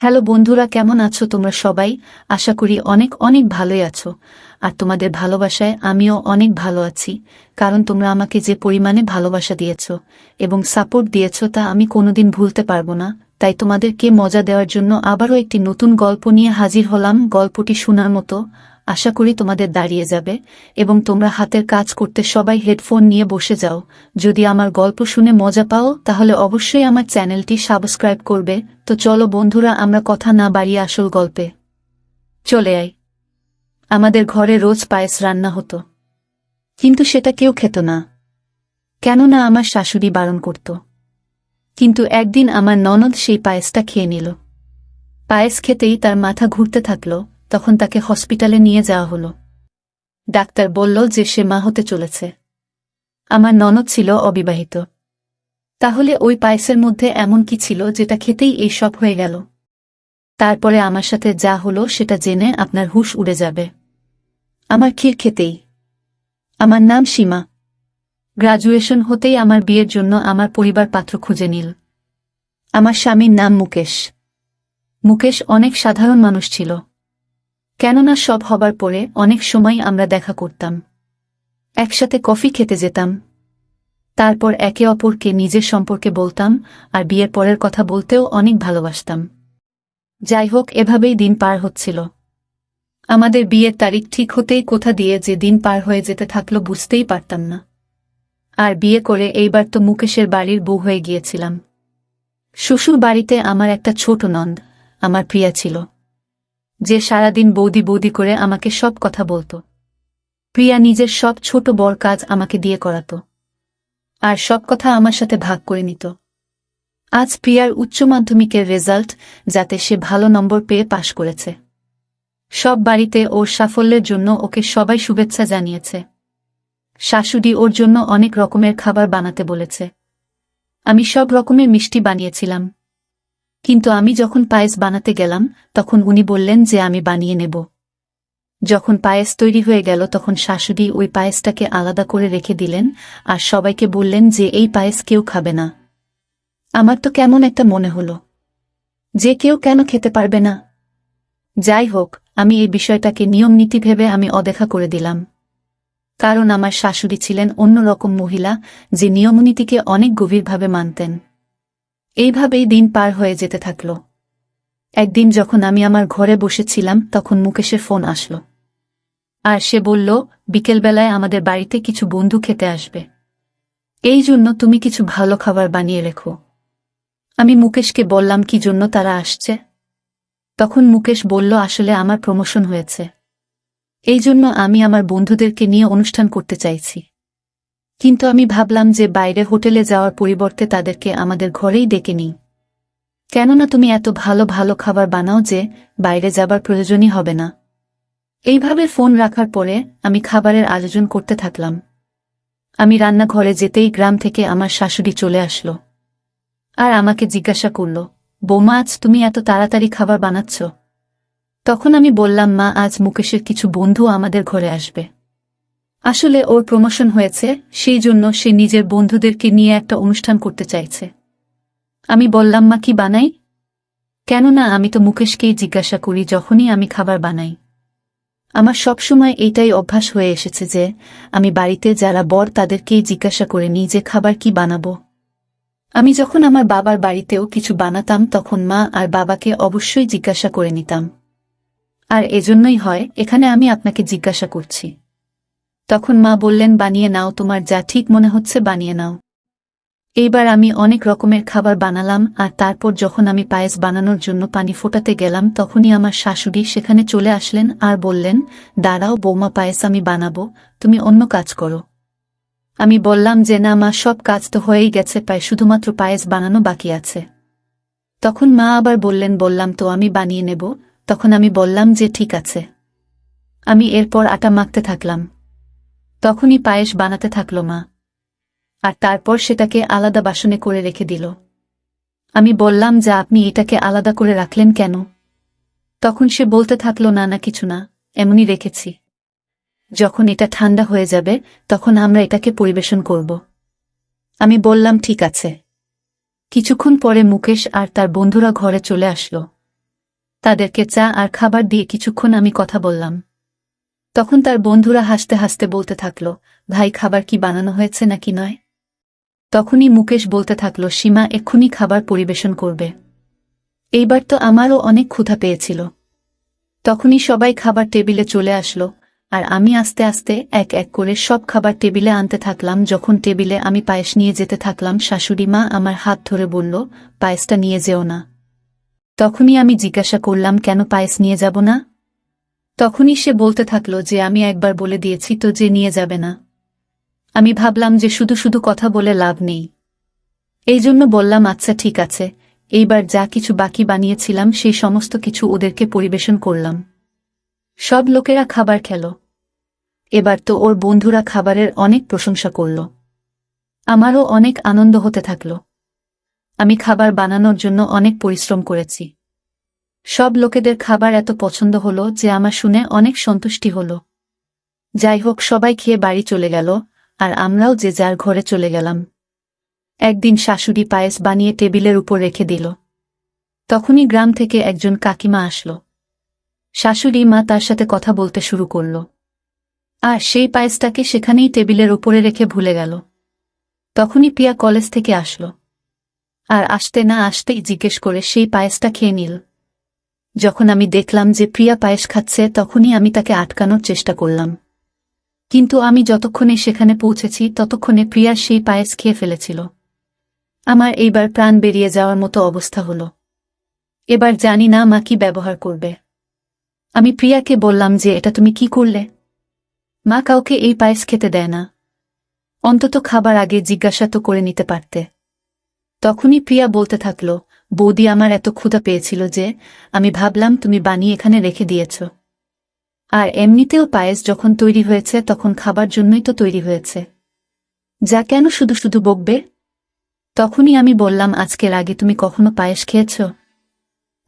Hello বন্ধুরা, কেমন আছো তোমরা সবাই? আশা করি অনেক অনেক ভালোই আছো। আর তোমাদের ভালোবাসায় আমিও অনেক ভালো আছি, কারণ তোমরা আমাকে যে পরিমাণে ভালোবাসা দিয়েছো এবং সাপোর্ট দিয়েছো তা আমি কোনোদিন ভুলতে পারবো না। তাই তোমাদেরকে মজা দেওয়ার জন্য আবারও একটি নতুন গল্প নিয়ে হাজির হলাম। গল্পটি শোনার মতো, আশা করি তোমাদের দাঁড়িয়ে যাবে এবং তোমরা হাতের কাজ করতে সবাই হেডফোন নিয়ে বসে যাও। যদি আমার গল্প শুনে মজা পাও তাহলে অবশ্যই আমার চ্যানেলটি সাবস্ক্রাইব করবে। তো চলো বন্ধুরা, আমরা কথা না বাড়িয়ে আসল গল্পে চলে আই। আমাদের ঘরে রোজ পায়েস রান্না হতো, কিন্তু সেটা কেউ খেত না, কেননা আমার শাশুড়ি বারণ করত। কিন্তু একদিন আমার ননদ সেই পায়েসটা খেয়ে নিল। পায়েস খেতেই তার মাথা ঘুরতে থাকল। তখন তাকে হসপিটালে নিয়ে যাওয়া হলো। ডাক্তার বলল যে সে মা হতে চলেছে। আমার ননদ ছিল অবিবাহিত। তাহলে ওই পায়েসের মধ্যে এমন কি ছিল যেটা খেতেই এই সব হয়ে গেল? তারপরে আমার সাথে যা হলো সেটা জেনে আপনার হুঁশ উড়ে যাবে। আমার ক্ষীর খেতেই। আমার নাম সীমা। গ্রাজুয়েশন হতেই আমার বিয়ের জন্য আমার পরিবার পাত্র খুঁজে নিল। আমার স্বামীর নাম মুকেশ। মুকেশ অনেক সাধারণ মানুষ ছিল, কেননা সব হবার পরে অনেক সময় আমরা দেখা করতাম, একসাথে কফি খেতে যেতাম, তারপর একে অপরকে নিজের সম্পর্কে বলতাম, আর বিয়ের পরের কথা বলতেও অনেক ভালোবাসতাম। যাই হোক, এভাবেই দিন পার হচ্ছিল। আমাদের বিয়ের তারিখ ঠিক হতেই কোথা দিয়ে যে দিন পার হয়ে যেতে থাকলো বুঝতেই পারতাম না। আর বিয়ে করে এইবার তো মুকেশের বাড়ির বউ হয়ে গিয়েছিলাম। শ্বশুর বাড়িতে আমার একটা ছোট নন্দ, আমার প্রিয়া ছিল, যে সারাদিন বৌদি বৌদি করে আমাকে সব কথা বলতো। প্রিয়া নিজের সব ছোট বড় কাজ আমাকে দিয়ে করাত, আর সব কথা আমার সাথে ভাগ করে নিত। আজ প্রিয়ার উচ্চ মাধ্যমিকের রেজাল্ট, যাতে সে ভালো নম্বর পেয়ে পাশ করেছে। সব বাড়িতে ওর সাফল্যের জন্য ওকে সবাই শুভেচ্ছা জানিয়েছে। শাশুড়ি ওর জন্য অনেক রকমের খাবার বানাতে বলেছে। আমি সব রকমের মিষ্টি বানিয়েছিলাম, কিন্তু আমি যখন পায়েস বানাতে গেলাম তখন উনি বললেন যে আমি বানিয়ে নেব। যখন পায়েস তৈরি হয়ে গেল তখন শাশুড়ি ওই পায়েসটাকে আলাদা করে রেখে দিলেন, আর সবাইকে বললেন যে এই পায়েস কেউ খাবে না। আমার তো কেমন একটা মনে হলো, যে কেউ কেন খেতে পারবে না। যাই হোক, আমি এই বিষয়টাকে নিয়মনীতি ভেবে আমি অদেখা করে দিলাম, কারণ আমার শাশুড়ি ছিলেন অন্যরকম মহিলা, যে নিয়মনীতিকে অনেক গভীরভাবে মানতেন। এইভাবেই দিন পার হয়ে যেতে থাকল। একদিন যখন আমি আমার ঘরে বসেছিলাম তখন মুকেশের ফোন আসলো, আর সে বলল বিকেলবেলায় আমাদের বাড়িতে কিছু বন্ধু খেতে আসবে, এই জন্য তুমি কিছু ভালো খাবার বানিয়ে রেখো। আমি মুকেশকে বললাম কি জন্য তারা আসছে। তখন মুকেশ বলল আসলে আমার প্রমোশন হয়েছে, এই জন্য আমি আমার বন্ধুদেরকে নিয়ে অনুষ্ঠান করতে চাইছি। কিন্তু আমি ভাবলাম যে বাইরে হোটেলে যাওয়ার পরিবর্তে তাদেরকে আমাদের ঘরেই ডেকে নিই, কেননা তুমি এত ভালো ভালো খাবার বানাও যে বাইরে যাবার প্রয়োজনই হবে না। এইভাবে ফোন রাখার পরে আমি খাবারের আয়োজন করতে থাকলাম। আমি রান্নাঘরে যেতেই গ্রাম থেকে আমার শাশুড়ি চলে আসলো, আর আমাকে জিজ্ঞাসা করল, বৌমা আজ তুমি এত তাড়াতাড়ি খাবার বানাচ্ছ? তখন আমি বললাম, মা আজ মুকেশের কিছু বন্ধু আমাদের ঘরে আসবে। আসলে ওর প্রমোশন হয়েছে, সেই জন্য সে নিজের বন্ধুদেরকে নিয়ে একটা অনুষ্ঠান করতে চাইছে। আমি বললাম, মা কি বানাই? কেননা আমি তো মুকেশকেই জিজ্ঞাসা করি যখনই আমি খাবার বানাই। আমার সবসময় এইটাই অভ্যাস হয়ে এসেছে যে আমি বাড়িতে যারা বর তাদেরকেই জিজ্ঞাসা করে নিই যে খাবার কি বানাবো। আমি যখন আমার বাবার বাড়িতেও কিছু বানাতাম তখন মা আর বাবাকে অবশ্যই জিজ্ঞাসা করে নিতাম, আর এজন্যই হয় এখানে আমি আপনাকে জিজ্ঞাসা করছি। তখন মা বললেন, বানিয়ে নাও, তোমার যা ঠিক মনে হচ্ছে বানিয়ে নাও। এইবার আমি অনেক রকমের খাবার বানালাম, আর তারপর যখন আমি পায়েস বানানোর জন্য পানি ফোটাতে গেলাম তখনই আমার শাশুড়ি সেখানে চলে আসলেন আর বললেন, দাঁড়াও বৌমা, পায়েস আমি বানাবো, তুমি অন্য কাজ করো। আমি বললাম যে না মা, সব কাজ তো হয়েই গেছে, প্রায় শুধুমাত্র পায়েস বানানো বাকি আছে। তখন মা আবার বললেন, বললাম তো আমি বানিয়ে নেব। তখন আমি বললাম যে ঠিক আছে। আমি এরপর আটা মাখতে থাকলাম। তখনই পায়েস বানাতে থাকলো মা, আর তারপর সেটাকে আলাদা বাসনে করে রেখে দিল। আমি বললাম যে আপনি এটাকে আলাদা করে রাখলেন কেন? তখন সে বলতে থাকলো, না না কিছু না, এমনই রেখেছি। যখন এটা ঠান্ডা হয়ে যাবে তখন আমরা এটাকে পরিবেশন করব। আমি বললাম ঠিক আছে। কিছুক্ষণ পরে মুকেশ আর তার বন্ধুরা ঘরে চলে আসলো। তাদেরকে চা আর খাবার দিয়ে কিছুক্ষণ আমি কথা বললাম। তখন তার বন্ধুরা হাসতে হাসতে বলতে থাকল, ভাই খাবার কি বানানো হয়েছে নাকি নয়? তখনই মুকেশ বলতে থাকল, সীমা এক্ষুনি খাবার পরিবেশন করবে। এইবার তো আমারও অনেক ক্ষুধা পেয়েছিল। তখনই সবাই খাবার টেবিলে চলে আসলো, আর আমি আস্তে আস্তে এক এক করে সব খাবার টেবিলে আনতে থাকলাম। যখন টেবিলে আমি পায়েস নিয়ে যেতে থাকলাম, শাশুড়ি মা আমার হাত ধরে বলল, পায়েসটা নিয়ে যেও না। তখনই আমি জিজ্ঞাসা করলাম, কেন পায়েস নিয়ে যাব না? তখনই সে বলতে থাকল যে আমি একবার বলে দিয়েছি তো যে নিয়ে যাবে না। আমি ভাবলাম যে শুধু শুধু কথা বলে লাভ নেই, এই জন্য বললাম আচ্ছা ঠিক আছে। এইবার যা কিছু বাকি বানিয়েছিলাম সেই সমস্ত কিছু ওদেরকে পরিবেশন করলাম। সব লোকেরা খাবার খেল। এবার তো ওর বন্ধুরা খাবারের অনেক প্রশংসা করল। আমারও অনেক আনন্দ হতে থাকল। আমি খাবার বানানোর জন্য অনেক পরিশ্রম করেছি। সব লোকেদের খাবার এত পছন্দ হলো যে আমার শুনে অনেক সন্তুষ্টি হল। যাই হোক, সবাই খেয়ে বাড়ি চলে গেল, আর আমরাও যে যার ঘরে চলে গেলাম। একদিন শাশুড়ি পায়েস বানিয়ে টেবিলের উপর রেখে দিল। তখনই গ্রাম থেকে একজন কাকিমা আসলো। শাশুড়ি মা তার সাথে কথা বলতে শুরু করল, আর সেই পায়েসটাকে সেখানেই টেবিলের উপরে রেখে ভুলে গেল। তখনই প্রিয়া কলেজ থেকে আসলো, আর আসতে না আসতেই জিজ্ঞেস করে সেই পায়েসটা খেয়ে নিল। যখন আমি দেখলাম যে প্রিয়া পায়েস খাচ্ছে, তখনই আমি তাকে আটকানোর চেষ্টা করলাম। কিন্তু আমি যতক্ষণে সেখানে পৌঁছেছি ততক্ষণে প্রিয়া সেই পায়েস খেয়ে ফেলেছিল। আমার এইবার প্রাণ বেরিয়ে যাওয়ার মতো অবস্থা হলো। এবার জানি না মা কি ব্যবহার করবে। আমি প্রিয়াকে বললাম যে এটা তুমি কি করলে? মা কাউকে এই পায়েস খেতে দেয় না, অন্তত খাবার আগে জিজ্ঞাসা তো করে নিতে পারতে। তখনই প্রিয়া বলতে থাকল, বৌদি আমার এত ক্ষুধা পেয়েছিল যে আমি ভাবলাম তুমি বানিয়ে এখানে রেখে দিয়েছ। আর এমনিতেও পায়েস যখন তৈরি হয়েছে তখন খাবার জন্যই তো তৈরি হয়েছে, যা কেন শুধু শুধু বকবে? তখনই আমি বললাম, আজকের আগে তুমি কখনো পায়েস খেয়েছ?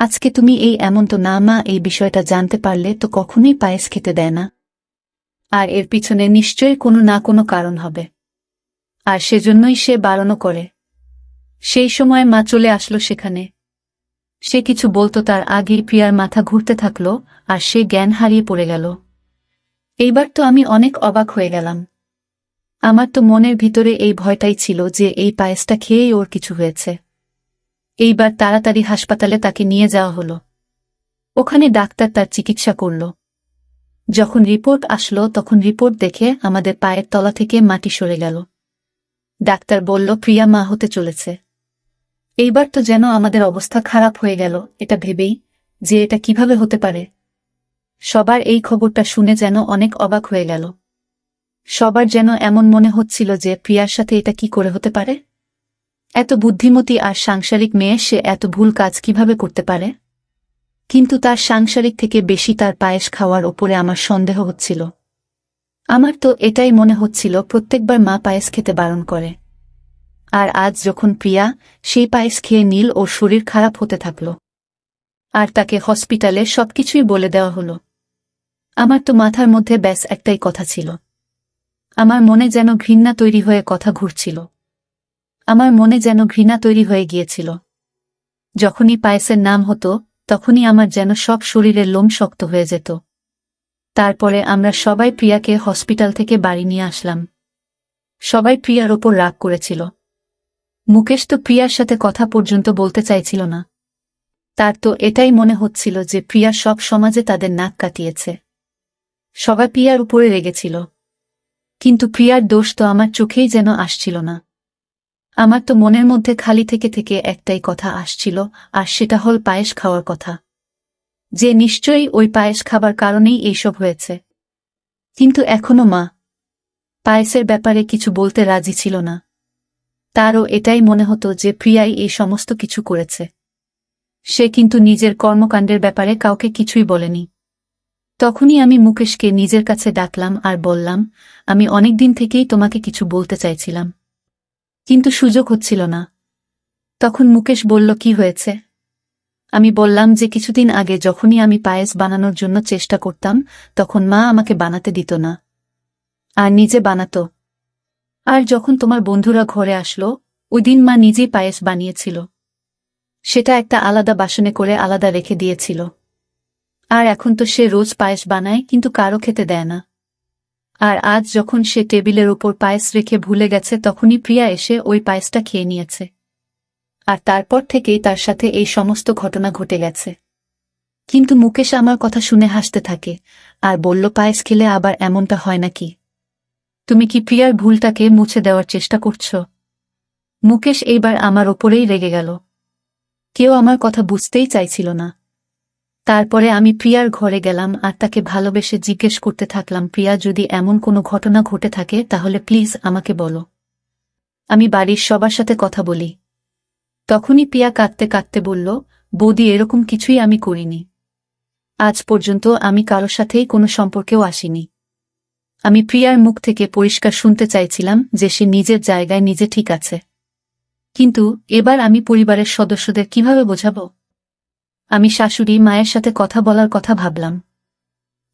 আজকে তুমি এই এমন তো না, মা এই বিষয়টা জানতে পারলে তো কখনোই পায়েস খেতে দেয় না। আর এর পিছনে নিশ্চয়ই কোনো না কোনো কারণ হবে, আর সেজন্যই সে বারণও করে। সেই সময় মা চলে আসলো সেখানে। সে কিছু বলতো তার আগেই প্রিয়ার মাথা ঘুরতে থাকল, আর সে জ্ঞান হারিয়ে পড়ে গেল। এইবার তো আমি অনেক অবাক হয়ে গেলাম। আমার তো মনের ভিতরে এই ভয়টাই ছিল যে এই পায়েসটা খেয়েই ওর কিছু হয়েছে। এইবার তাড়াতাড়ি হাসপাতালে তাকে নিয়ে যাওয়া হলো। ওখানে ডাক্তার তার চিকিৎসা করল। যখন রিপোর্ট আসলো তখন রিপোর্ট দেখে আমাদের পায়ের তলা থেকে মাটি সরে গেল। ডাক্তার বলল প্রিয়া মা হতে চলেছে। এইবার তো যেন আমাদের অবস্থা খারাপ হয়ে গেল এটা ভেবেই, যে এটা কিভাবে হতে পারে। সবার এই খবরটা শুনে যেন অনেক অবাক হয়ে গেল। সবার যেন এমন মনে হচ্ছিল যে প্রিয়ার সাথে এটা কি করে হতে পারে? এত বুদ্ধিমতী আর সাংসারিক মেয়ে, সে এত ভুল কাজ কিভাবে করতে পারে? কিন্তু তার সাংসারিক থেকে বেশি তার পায়েস খাওয়ার ওপরে আমার সন্দেহ হচ্ছিল। আমার তো এটাই মনে হচ্ছিল প্রত্যেকবার মা পায়েস খেতে বারণ করে, আর আজ যখন প্রিয়া সেই পায়েস খেয়ে নীল ওর শরীর খারাপ হতে থাকল, আর তাকে হসপিটালে সবকিছুই বলে দেওয়া হলো। আমার তো মাথার মধ্যে ব্যাস একটাই কথা ছিল। আমার মনে যেন ঘৃণা তৈরি হয়ে কথা ঘুরছিল। আমার মনে যেন ঘৃণা তৈরি হয়ে গিয়েছিল। যখনই পায়েসের নাম হতো তখনই আমার যেন সব শরীরের লোম শক্ত হয়ে যেত। তারপরে আমরা সবাই প্রিয়াকে হসপিটাল থেকে বাড়ি নিয়ে আসলাম। সবাই প্রিয়ার ওপর রাগ করেছিল। মুকেশ তো প্রিয়ার সাথে কথা পর্যন্ত বলতে চাইছিল না। তার তো এটাই মনে হচ্ছিল যে প্রিয়া সব সমাজে তাদের নাক কাটিয়েছে। সবাই প্রিয়ার উপরে রেগেছিল, কিন্তু প্রিয়ার দোষ তো আমার চোখেই যেন আসছিল না। আমার তো মনের মধ্যে খালি থেকে থেকে একটাই কথা আসছিল, আর সেটা হল পায়েস খাওয়ার কথা, যে নিশ্চয়ই ওই পায়েস খাবার কারণেই এইসব হয়েছে। কিন্তু এখনো মা পায়েসের ব্যাপারে কিছু বলতে রাজি ছিল না। তারও এটাই মনে হতো যে প্রিয়াই এই সমস্ত কিছু করেছে। সে কিন্তু নিজের কর্মকাণ্ডের ব্যাপারে কাউকে কিছুই বলেনি। তখনই আমি মুকেশকে নিজের কাছে ডাকলাম আর বললাম, আমি অনেকদিন থেকেই তোমাকে কিছু বলতে চাইছিলাম, কিন্তু সুযোগ হচ্ছিল না। তখন মুকেশ বলল, কি হয়েছে? আমি বললাম যে কিছুদিন আগে যখনই আমি পায়েস বানানোর জন্য চেষ্টা করতাম তখন মা আমাকে বানাতে দিত না, আর নিজে বানাতো। আর যখন তোমার বন্ধুরা ঘরে আসলো ওই দিন মা নিজেই পায়েস বানিয়েছিল। সেটা একটা আলাদা বাসনে করে আলাদা রেখে দিয়েছিল। আর এখন তো সে রোজ পায়েস বানায় কিন্তু কারো খেতে দেয় না। আর আজ যখন সে টেবিলের ওপর পায়েস রেখে ভুলে গেছে তখনই প্রিয়া এসে ওই পায়েসটা খেয়ে নিয়েছে। আর তারপর থেকেই তার সাথে এই সমস্ত ঘটনা ঘটে গেছে। কিন্তু মুকেশ আমার কথা শুনে হাসতে থাকে আর বলল, পায়েস খেলে আবার এমনটা হয় নাকি? তুমি কি প্রিয়ার ভুলটাকে মুছে দেওয়ার চেষ্টা করছ? মুকেশ এইবার আমার ওপরেই রেগে গেল। কেউ আমার কথা বুঝতেই চাইছিল না। তারপরে আমি প্রিয়ার ঘরে গেলাম আর তাকে ভালোবেসে জিজ্ঞেস করতে থাকলাম, প্রিয়া, যদি এমন কোনো ঘটনা ঘটে থাকে তাহলে প্লিজ আমাকে বলো, আমি বাড়ির সবার সাথে কথা বলি। তখনই প্রিয়া কাঁদতে কাঁদতে বলল, বৌদি, এরকম কিছুই আমি করিনি। আজ পর্যন্ত আমি কারোর সাথেই কোনো সম্পর্কেও আসিনি। আমি প্রিয়ার মুখ থেকে পরিষ্কার শুনতে চাইছিলাম যে সে নিজের জায়গায় নিজে ঠিক আছে। কিন্তু এবার আমি পরিবারের সদস্যদের কিভাবে বোঝাবো? আমি শাশুড়ি মায়ের সাথে কথা বলার কথা ভাবলাম।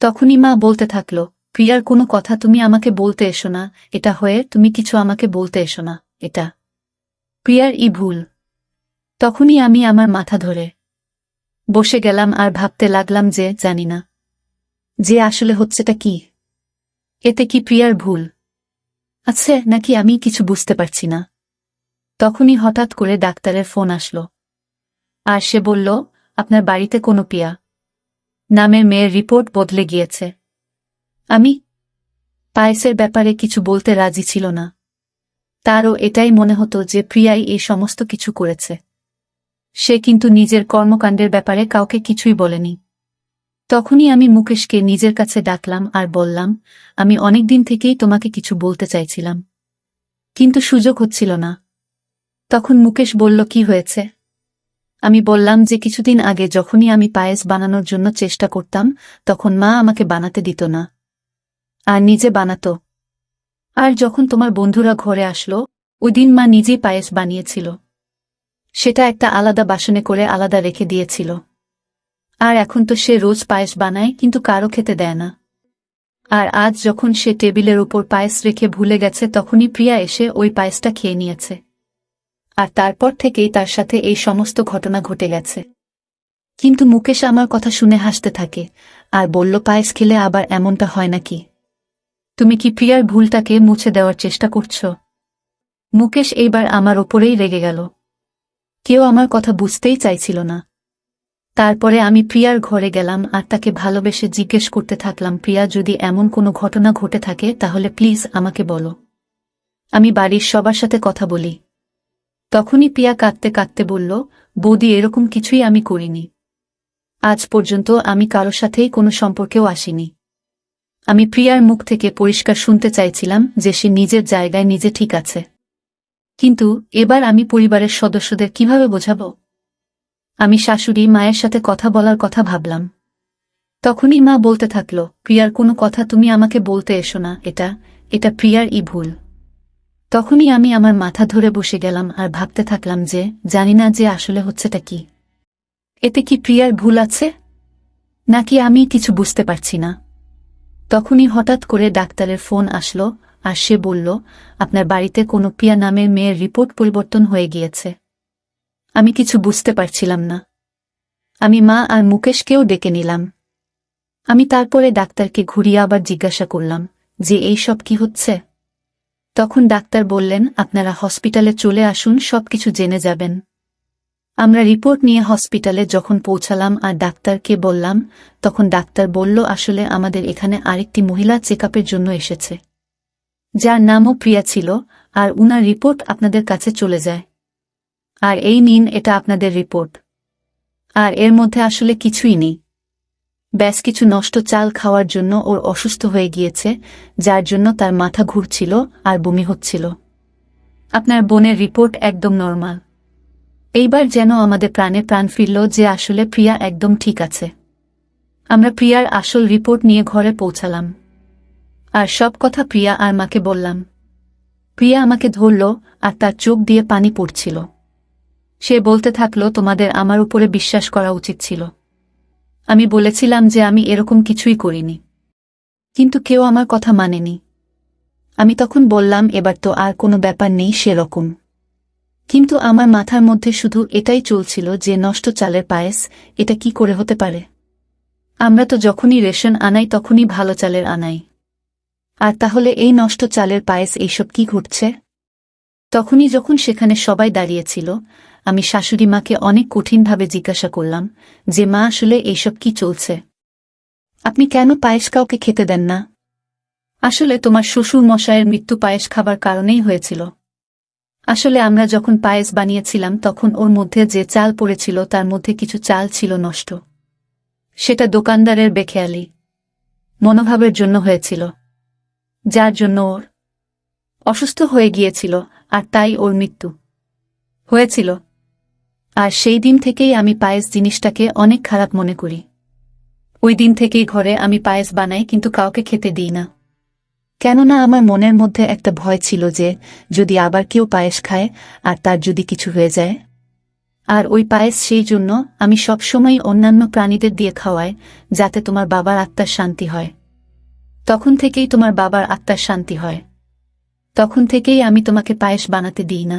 তখনই মা বলতে থাকল, প্রিয়ার কোনো কথা তুমি আমাকে বলতে এসো না, এটা হয়ে তুমি কিছু আমাকে বলতে এসো না, এটা প্রিয়ার ভুল। তখনই আমি আমার মাথা ধরে বসে গেলাম আর ভাবতে লাগলাম যে জানি না যে আসলে হচ্ছেটা কি। এতে কি প্রিয়ার ভুল আছে নাকি আমি কিছু বুঝতে পারছি না। তখনই হঠাৎ করে ডাক্তারের ফোন আসলো আর সে বলল, আপনার বাড়িতে কোনো প্রিয়া নামের মেয়ের রিপোর্ট বদলে গিয়েছে। আমি পায়েসের ব্যাপারে কিছু বলতে রাজি ছিল না। তারও এটাই মনে হতো যে প্রিয়াই এই সমস্ত কিছু করেছে। সে কিন্তু নিজের কর্মকাণ্ডের ব্যাপারে কাউকে কিছুই বলেনি। তখনই আমি মুকেশকে নিজের কাছে ডাকলাম আর বললাম, আমি অনেকদিন থেকেই তোমাকে কিছু বলতে চাইছিলাম, কিন্তু সুযোগ হচ্ছিল না। তখন মুকেশ বলল, কি হয়েছে? আমি বললাম যে কিছুদিন আগে যখনই আমি পায়েস বানানোর জন্য চেষ্টা করতাম তখন মা আমাকে বানাতে দিত না আর নিজে বানাতো। আর যখন তোমার বন্ধুরা ঘরে আসলো ওই দিন মা নিজেই পায়েস বানিয়েছিল। সেটা একটা আলাদা বাসনে করে আলাদা রেখে দিয়েছিল। আর এখন তো সে রোজ পায়েস বানায় কিন্তু কারো খেতে দেয় না। আর আজ যখন সে টেবিলের ওপর পায়েস রেখে ভুলে গেছে তখনই প্রিয়া এসে ওই পায়েসটা খেয়ে নিয়েছে। আর তারপর থেকেই তার সাথে এই সমস্ত ঘটনা ঘটে গেছে। কিন্তু মুকেশ আমার কথা শুনে হাসতে থাকে আর বলল, পায়েস খেলে আবার এমনটা হয় নাকি? তুমি কি প্রিয়ার ভুলটাকে মুছে দেওয়ার চেষ্টা করছ? মুকেশ এইবার আমার ওপরেই রেগে গেল। কেউ আমার কথা বুঝতেই চাইছিল না। তারপরে আমি প্রিয়ার ঘরে গেলাম আর তাকে ভালোবেসে জিজ্ঞেস করতে থাকলাম, প্রিয়া, যদি এমন কোনো ঘটনা ঘটে থাকে তাহলে প্লিজ আমাকে বলো, আমি বাড়ির সবার সাথে কথা বলি। তখনই প্রিয়া কাঁদতে কাঁদতে বলল, বৌদি, এরকম কিছুই আমি করিনি। আজ পর্যন্ত আমি কারোর সাথেই কোনো সম্পর্কেও আসিনি। আমি প্রিয়ার মুখ থেকে পরিষ্কার শুনতে চাইছিলাম যে সে নিজের জায়গায় নিজে ঠিক আছে। কিন্তু এবার আমি পরিবারের সদস্যদের কিভাবে বোঝাবো? আমি শাশুড়ি মায়ের সাথে কথা বলার কথা ভাবলাম। তখনই মা বলতে থাকল, প্রিয়ার কোনো কথা তুমি আমাকে বলতে এসো না, এটা প্রিয়ার ভুল। তখনই আমি আমার মাথা ধরে বসে গেলাম আর ভাবতে থাকলাম যে জানি না যে আসলে হচ্ছেটা কি। এতে কি প্রিয়ার ভুল আছে নাকি আমি কিছু বুঝতে পারছি না। তখনই হঠাৎ করে ডাক্তারের ফোন আসলো আর সে বলল, আপনার বাড়িতে কোনো প্রিয়া নামের মেয়ের রিপোর্ট পরিবর্তন হয়ে গিয়েছে। আমি কিছু বুঝতে পারছিলাম না। আমি মা আর মুকেশকেও ডেকে নিলাম। আমি তারপরে ডাক্তারকে ঘুরিয়ে আবার জিজ্ঞাসা করলাম যে এই সব কি হচ্ছে। তখন ডাক্তার বললেন, আপনারা হসপিটালে চলে আসুন, সবকিছু জেনে যাবেন। আমরা রিপোর্ট নিয়ে হসপিটালে যখন পৌঁছালাম আর ডাক্তারকে বললাম, তখন ডাক্তার বলল, আসলে আমাদের এখানে আরেকটি মহিলা চেকআপের জন্য এসেছে, যার নামও প্রিয়া ছিল, আর উনার রিপোর্ট আপনাদের কাছে চলে যায়। আর এই নিন, এটা আপনাদের রিপোর্ট। আর এর মধ্যে আসলে কিছুই নেই। ব্যাস কিছু নষ্ট চাল খাওয়ার জন্য ওর অসুস্থ হয়ে গিয়েছে, যার জন্য তার মাথা ঘুরছিল আর বমি হচ্ছিল। আপনার বোনের রিপোর্ট একদম নরমাল। এইবার যেন আমাদের প্রাণে প্রাণ ফিরল যে আসলে প্রিয়া একদম ঠিক আছে। আমরা প্রিয়ার আসল রিপোর্ট নিয়ে ঘরে পৌঁছালাম আর সব কথা প্রিয়া আর মাকে বললাম। প্রিয়া আমাকে ধরল আর তার চোখ দিয়ে পানি পড়ছিল। সে বলতে থাকল, তোমাদের আমার উপরে বিশ্বাস করা উচিত ছিল। আমি বলেছিলাম যে আমি এরকম কিছুই করিনি, কিন্তু কেউ আমার কথা মানেনি। আমি তখন বললাম, এবার তো আর কোনো ব্যাপার নেই সেরকম। কিন্তু আমার মাথার মধ্যে শুধু এটাই চলছিল যে নষ্ট চালের পায়েস, এটা কি করে হতে পারে? আমরা তো যখনই রেশন আনাই তখনই ভালো চালের আনাই। আর তাহলে এই নষ্ট চালের পায়েস এইসব কি ঘটছে? তখনই যখন সেখানে সবাই দাঁড়িয়েছিল, আমি শাশুড়ি মাকে অনেক কঠিনভাবে জিজ্ঞাসা করলাম যে মা আসলে এইসব কি চলছে? আপনি কেন পায়েস কাউকে খেতে দেন না? আসলে তোমার শ্বশুর মশায়ের মৃত্যু পায়েস খাবার কারণেই হয়েছিল। আসলে আমরা যখন পায়েস বানিয়েছিলাম তখন ওর মধ্যে যে চাল পড়েছিল তার মধ্যে কিছু চাল ছিল নষ্ট। সেটা দোকানদারের বেখেয়ালি মনোভাবের জন্য হয়েছিল, যার জন্য ওর অসুস্থ হয়ে গিয়েছিল, আর তাই ওর মৃত্যু হয়েছিল। আর সেই দিন থেকেই আমি পায়েস জিনিসটাকে অনেক খারাপ মনে করি। ওই দিন থেকেই ঘরে আমি পায়েস বানাই, কিন্তু কাউকে খেতে দিই না। কেননা আমার মনের মধ্যে একটা ভয় ছিল যে যদি আবার কেউ পায়েস খায় আর তার যদি কিছু হয়ে যায়। আর ওই পায়েস সেই জন্য আমি সবসময় অন্যান্য প্রাণীদের দিয়ে খাওয়াই, যাতে তোমার বাবার আত্মার শান্তি হয়। তখন থেকেই তোমার বাবার আত্মার শান্তি হয়। তখন থেকেই আমি তোমাকে পায়েস বানাতে দিই না।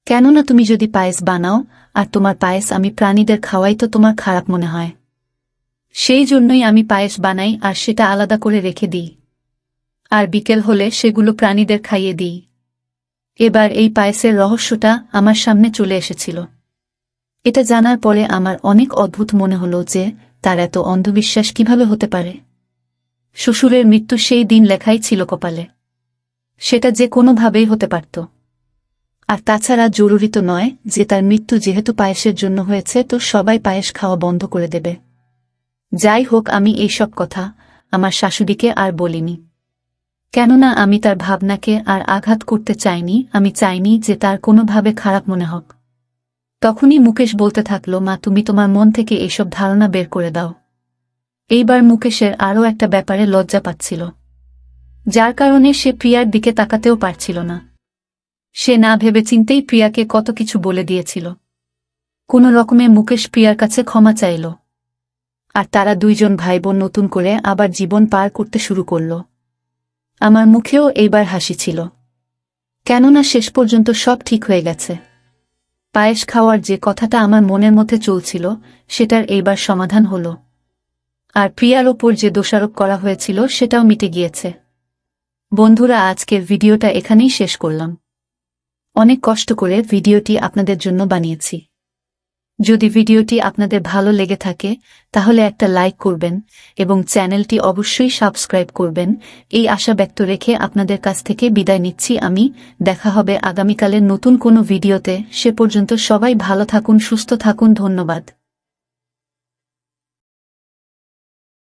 কেননা তুমি যদি পায়েস বানাও আর তোমার পায়েস আমি প্রাণীদের খাওয়াই তো তোমার খারাপ মনে হয়। সেই জন্যই আমি পায়েস বানাই আর সেটা আলাদা করে রেখে দিই, আর বিকেল হলে সেগুলো প্রাণীদের খাইয়ে দিই। এবার এই পায়েসের রহস্যটা আমার সামনে চলে এসেছিল। এটা জানার পরে আমার অনেক অদ্ভুত মনে হলো যে তার এত অন্ধবিশ্বাস কিভাবে হতে পারে। শ্বশুরের মৃত্যু সেই দিন লেখাই ছিল কপালে। সেটা যে কোনোভাবেই হতে পারত। আর তাছাড়া জরুরি তো নয় যে তার মৃত্যু যেহেতু পায়েসের জন্য হয়েছে তো সবাই পায়েস খাওয়া বন্ধ করে দেবে। যাই হোক, আমি এইসব কথা আমার শাশুড়িকে আর বলিনি। কেননা আমি তার ভাবনাকে আর আঘাত করতে চাইনি। আমি চাইনি যে তার কোনোভাবে খারাপ মনে হোক। তখনই মুকেশ বলতে থাকলো, মা তুমি তোমার মন থেকে এইসব ধারণা বের করে দাও। এইবার মুকেশের আরও একটা ব্যাপারে লজ্জা পাচ্ছিল, যার কারণে সে প্রিয়ার দিকে তাকাতেও পারছিল না। সে না ভেবেচিন্তেই প্রিয়াকে কত কিছু বলে দিয়েছিল। কোনো রকমে মুকেশ প্রিয়ার কাছে ক্ষমা চাইল, আর তারা দুইজন ভাইবোন নতুন করে আবার জীবন পার করতে শুরু করল। আমার মুখেও এইবার হাসি ছিল, কেননা শেষ পর্যন্ত সব ঠিক হয়ে গেছে। পায়েস খাওয়ার যে কথাটা আমার মনের মধ্যে চলছিল সেটার এইবার সমাধান হল, আর প্রিয়ার ওপর যে দোষারোপ করা হয়েছিল সেটাও মিটে গিয়েছে। বন্ধুরা, আজকের ভিডিওটা এখানেই শেষ করলাম। অনেক কষ্ট করে ভিডিওটি আপনাদের জন্য বানিয়েছি। যদি ভিডিওটি আপনাদের ভালো লেগে থাকে তাহলে একটা লাইক করবেন এবং চ্যানেলটি অবশ্যই সাবস্ক্রাইব করবেন। এই আশা ব্যক্ত রেখে আপনাদের কাছ থেকে বিদায় নিচ্ছি আমি। দেখা হবে আগামীকালের নতুন কোনো ভিডিওতে। সে পর্যন্ত সবাই ভালো থাকুন, সুস্থ থাকুন। ধন্যবাদ।